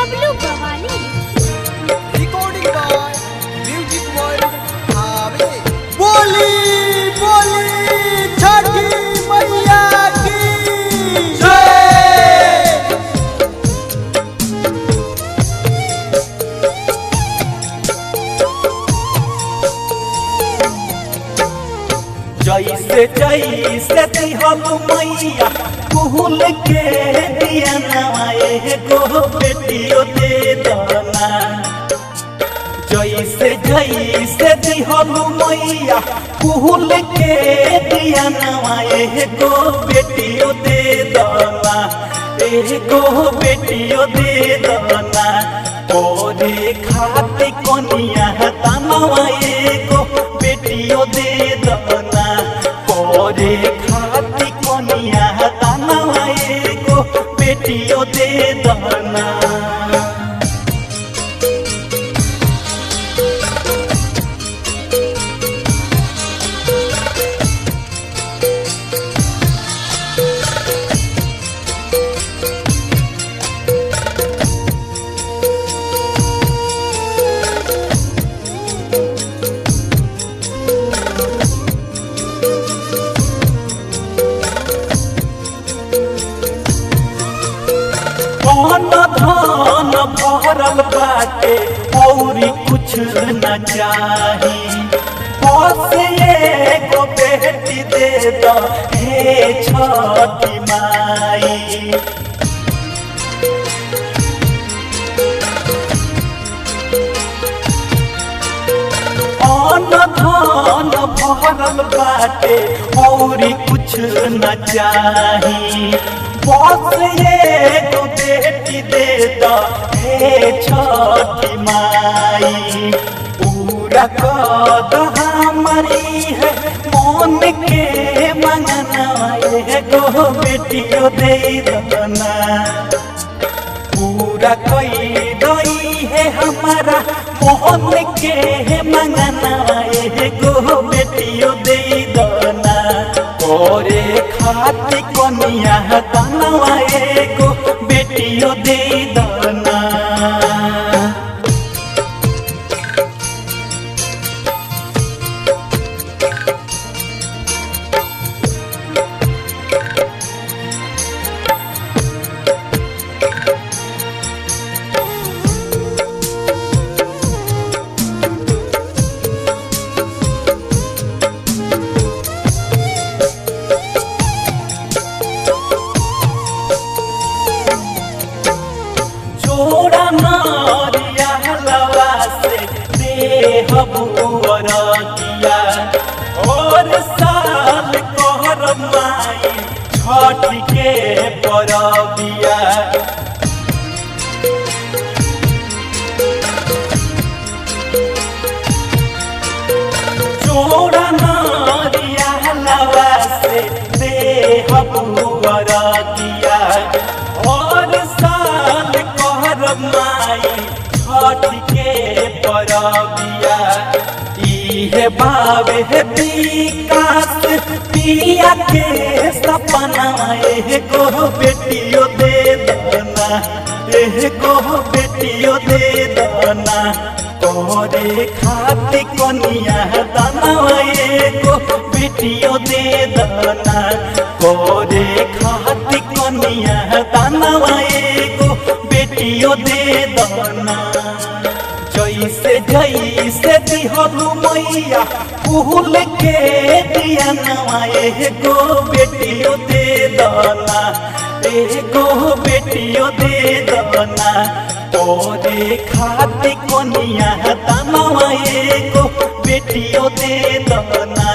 Bablu Bawali recording by music world भावे। बोली बोली छठी मैया की जैसे जैसे दिहल मैया भूल के दिया नवाए गो बेटियों दे दना। जैसे जैसे दिहल मैया भूल के दिया नवाए गो बेटियों दे दना। गो बेटियों दे दना तोरे खाते कोनिया तनवाए गो बेटियों दे दना। तोरे खाती कोनिया तनवाए गो बेटियों दे दना। धन भरल बाटे औरी कुछ न चाही। बस एगो बेटी दे दो हे छठी माई। धन भरल बाटे औरी कुछ न चाही। बस एगो बेटी दे दो हे छठी माई। पूरा कद हमारी है मन के मंगना एगो बेटियों दे दना। पूरा कोई दई है हमारा मन के मंगना एगो बेटियों दे दना। तोरे खाती कोनिया तनवा एगो बेटियों दे दना। जोड़ा नारिया लवा से देहबुअर दिया। और साल कहर माई छठ के परबिया। जोड़ा नारिया लवा से देहबुअर दिया। और साल कहर माई छठ के परबिया। इहे बाबे विकास पिया के सपना एगो बेटियों दे दना। एगो बेटियों दे दना तोरे खाती कोनिया तनवा एगो बेटियों दे दना। तोरे खाती कोनिया तनवा एगो बेटियों दे दना। जैसे जैसे दिहल मैया भूल के दिया नवा एगो बेटियों दे दना। एगो बेटियों दे दना तोरे खाती कोनिया तनवा एगो बेटियों दे दना।